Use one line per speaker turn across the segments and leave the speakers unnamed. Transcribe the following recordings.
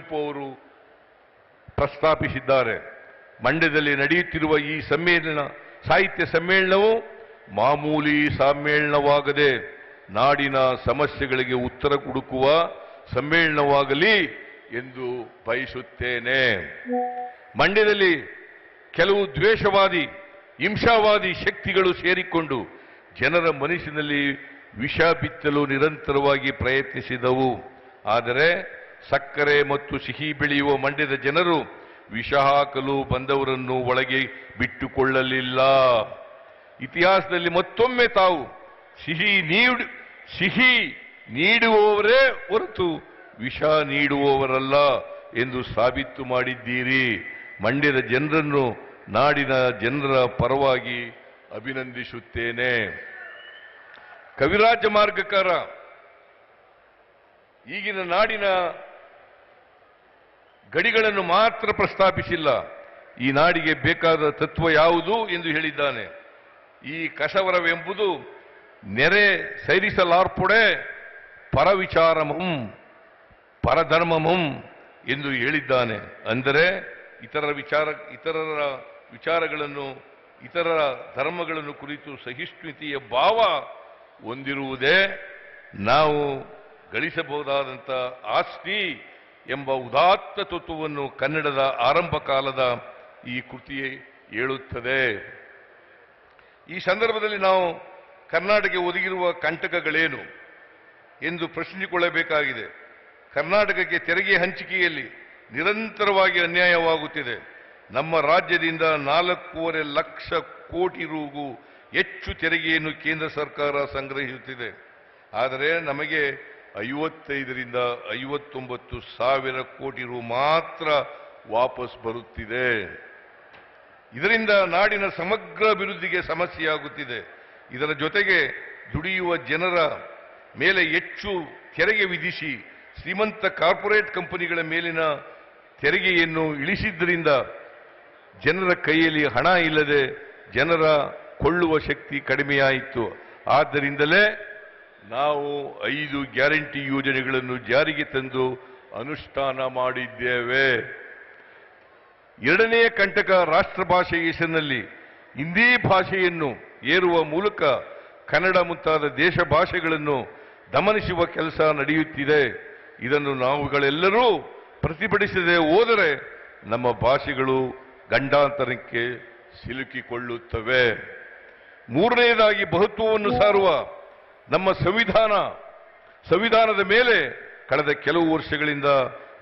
ಕುವೆಂಪು ಅವರು ಪ್ರಸ್ತಾಪಿಸಿದ್ದಾರೆ. ಮಂಡ್ಯದಲ್ಲಿ ನಡೆಯುತ್ತಿರುವ ಈ ಸಾಹಿತ್ಯ ಸಮ್ಮೇಳನವು ಮಾಮೂಲಿ ಸಮ್ಮೇಳನವಾಗದೆ ನಾಡಿನ ಸಮಸ್ಯೆಗಳಿಗೆ ಉತ್ತರ ಹುಡುಕುವ ಸಮ್ಮೇಳನವಾಗಲಿ ಎಂದು ಬಯಸುತ್ತೇನೆ. ಮಂಡ್ಯದಲ್ಲಿ ಕೆಲವು ದ್ವೇಷವಾದಿ ಹಿಂಸಾವಾದಿ ಶಕ್ತಿಗಳು ಸೇರಿಕೊಂಡು ಜನರ ಮನಸ್ಸಿನಲ್ಲಿ ವಿಷ ಬಿತ್ತಲು ನಿರಂತರವಾಗಿ ಪ್ರಯತ್ನಿಸಿದವು. ಆದರೆ ಸಕ್ಕರೆ ಮತ್ತು ಸಿಹಿ ಬೆಳೆಯುವ ಮಂಡ್ಯದ ಜನರು ವಿಷ ಹಾಕಲು ಬಂದವರನ್ನು ಒಳಗೆ ಬಿಟ್ಟುಕೊಳ್ಳಲಿಲ್ಲ. ಇತಿಹಾಸದಲ್ಲಿ ಮತ್ತೊಮ್ಮೆ ತಾವು ಸಿಹಿ ನೀಡುವವರೇ ಹೊರತು ವಿಷ ನೀಡುವವರಲ್ಲ ಎಂದು ಸಾಬೀತು ಮಾಡಿದ್ದೀರಿ. ಮಂಡ್ಯದ ಜನರನ್ನು ನಾಡಿನ ಜನರ ಪರವಾಗಿ ಅಭಿನಂದಿಸುತ್ತೇನೆ. ಕವಿರಾಜ ಮಾರ್ಗಕಾರ ಈಗಿನ ನಾಡಿನ ಗಡಿಗಳನ್ನು ಮಾತ್ರ ಪ್ರಸ್ತಾಪಿಸಿಲ್ಲ, ಈ ನಾಡಿಗೆ ಬೇಕಾದ ತತ್ವ ಯಾವುದು ಎಂದು ಹೇಳಿದ್ದಾನೆ. ಈ ಕಸವರವೆಂಬುದು ನೆರೆ ಸೈರಿಸಲಾರ್ಪುಡೆ ಪರವಿಚಾರಮಂ ಪರಧರ್ಮಮಂ ಎಂದು ಹೇಳಿದ್ದಾನೆ. ಅಂದರೆ ಇತರರ ವಿಚಾರಗಳನ್ನು ಇತರರ ಧರ್ಮಗಳನ್ನು ಕುರಿತು ಸಹಿಷ್ಣುತೆಯ ಭಾವ ಹೊಂದಿರುವುದೇ ನಾವು ಗಳಿಸಬಹುದಾದಂಥ ಆಸ್ತಿ ಎಂಬ ಉದಾತ್ತ ತತ್ವವನ್ನು ಕನ್ನಡದ ಆರಂಭ ಕಾಲದ ಈ ಕೃತಿ ಹೇಳುತ್ತದೆ. ಈ ಸಂದರ್ಭದಲ್ಲಿ ನಾವು ಕರ್ನಾಟಕಕ್ಕೆ ಒದಗಿರುವ ಕಂಟಕಗಳೇನು ಎಂದು ಪ್ರಶ್ನಿಸಿಕೊಳ್ಳಬೇಕಾಗಿದೆ. ಕರ್ನಾಟಕಕ್ಕೆ ತೆರಿಗೆ ಹಂಚಿಕೆಯಲ್ಲಿ ನಿರಂತರವಾಗಿ ಅನ್ಯಾಯವಾಗುತ್ತಿದೆ. ನಮ್ಮ ರಾಜ್ಯದಿಂದ 4.5 ಲಕ್ಷ ಕೋಟಿ ರೂ ಹೆಚ್ಚು ತೆರಿಗೆಯನ್ನು ಕೇಂದ್ರ ಸರ್ಕಾರ ಸಂಗ್ರಹಿಸುತ್ತಿದೆ. ಆದರೆ ನಮಗೆ 55ರಿಂದ 59 ಸಾವಿರ ಕೋಟಿ ರೂ ಮಾತ್ರ ವಾಪಸ್ ಬರುತ್ತಿದೆ. ಇದರಿಂದ ನಾಡಿನ ಸಮಗ್ರ ಅಭಿವೃದ್ಧಿಗೆ ಸಮಸ್ಯೆಯಾಗುತ್ತಿದೆ. ಇದರ ಜೊತೆಗೆ ದುಡಿಯುವ ಜನರ ಮೇಲೆ ಹೆಚ್ಚು ತೆರಿಗೆ ವಿಧಿಸಿ ಶ್ರೀಮಂತ ಕಾರ್ಪೊರೇಟ್ ಕಂಪನಿಗಳ ಮೇಲಿನ ತೆರಿಗೆಯನ್ನು ಇಳಿಸಿದ್ದರಿಂದ ಜನರ ಕೈಯಲ್ಲಿ ಹಣ ಇಲ್ಲದೆ ಜನರ ಕೊಳ್ಳುವ ಶಕ್ತಿ ಕಡಿಮೆಯಾಯಿತು. ಆದ್ದರಿಂದಲೇ ನಾವು 5 ಗ್ಯಾರಂಟಿ ಯೋಜನೆಗಳನ್ನು ಜಾರಿಗೆ ತಂದು ಅನುಷ್ಠಾನ ಮಾಡಿದ್ದೇವೆ. ಎರಡನೆಯ ಕಂಟಕ ರಾಷ್ಟ್ರ ಭಾಷೆ ಹೆಸರಿನಲ್ಲಿ ಹಿಂದಿ ಭಾಷೆಯನ್ನು ಏರುವ ಮೂಲಕ ಕನ್ನಡ ಮುಂತಾದ ದೇಶ ಭಾಷೆಗಳನ್ನು ದಮನಿಸುವ ಕೆಲಸ ನಡೆಯುತ್ತಿದೆ. ಇದನ್ನು ನಾವುಗಳೆಲ್ಲರೂ ಪ್ರತಿಭಟಿಸದೆ ಹೋದರೆ ನಮ್ಮ ಭಾಷೆಗಳು ಗಂಡಾಂತರಕ್ಕೆ ಸಿಲುಕಿಕೊಳ್ಳುತ್ತವೆ. ಮೂರನೆಯದಾಗಿ ಬಹುತ್ವವನ್ನು ಸಾರುವ ನಮ್ಮ ಸಂವಿಧಾನದ ಮೇಲೆ ಕಳೆದ ಕೆಲವು ವರ್ಷಗಳಿಂದ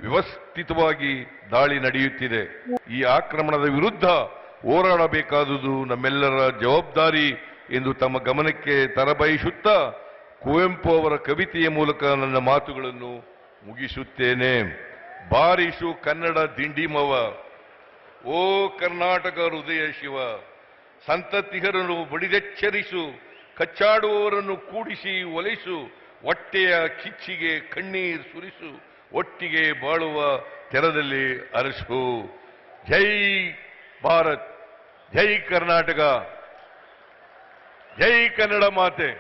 ವ್ಯವಸ್ಥಿತವಾಗಿ ದಾಳಿ ನಡೆಯುತ್ತಿದೆ. ಈ ಆಕ್ರಮಣದ ವಿರುದ್ಧ ಹೋರಾಡಬೇಕಾದುದು ನಮ್ಮೆಲ್ಲರ ಜವಾಬ್ದಾರಿ ಎಂದು ತಮ್ಮ ಗಮನಕ್ಕೆ ತರಬಯಸುತ್ತಾ ಕುವೆಂಪು ಅವರ ಕವಿತೆಯ ಮೂಲಕ ನನ್ನ ಮಾತುಗಳನ್ನು ಮುಗಿಸುತ್ತೇನೆ. ಬಾರಿಸು ಕನ್ನಡ ದಿಂಡಿಮವ, ಓ ಕರ್ನಾಟಕ ಹೃದಯ ಶಿವ, ಸಂತತಿಗರನ್ನು ಬಡಿದೆಚ್ಚರಿಸು, ಕಚ್ಚಾಡುವವರನ್ನು ಕೂಡಿಸಿ ಒಲಿಸು, ಹೊಟ್ಟೆಯ ಕಿಚ್ಚಿಗೆ ಕಣ್ಣೀರು ಸುರಿಸು, ಒಟ್ಟಿಗೆ ಬಾಳುವ ತೆರದಲ್ಲಿ ಅರಸು. ಜೈ ಭಾರತ್, ಜೈ ಕರ್ನಾಟಕ, ಜೈ ಕನ್ನಡ ಮಾತೆ.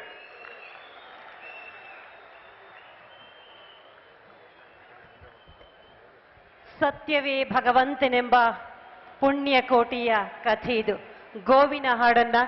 ಸತ್ಯವೇ ಭಗವಂತನೆಂಬ ಪುಣ್ಯಕೋಟಿಯ ಕಥೆ ಇದು. ಗೋವಿನ ಹಾಡನ್ನ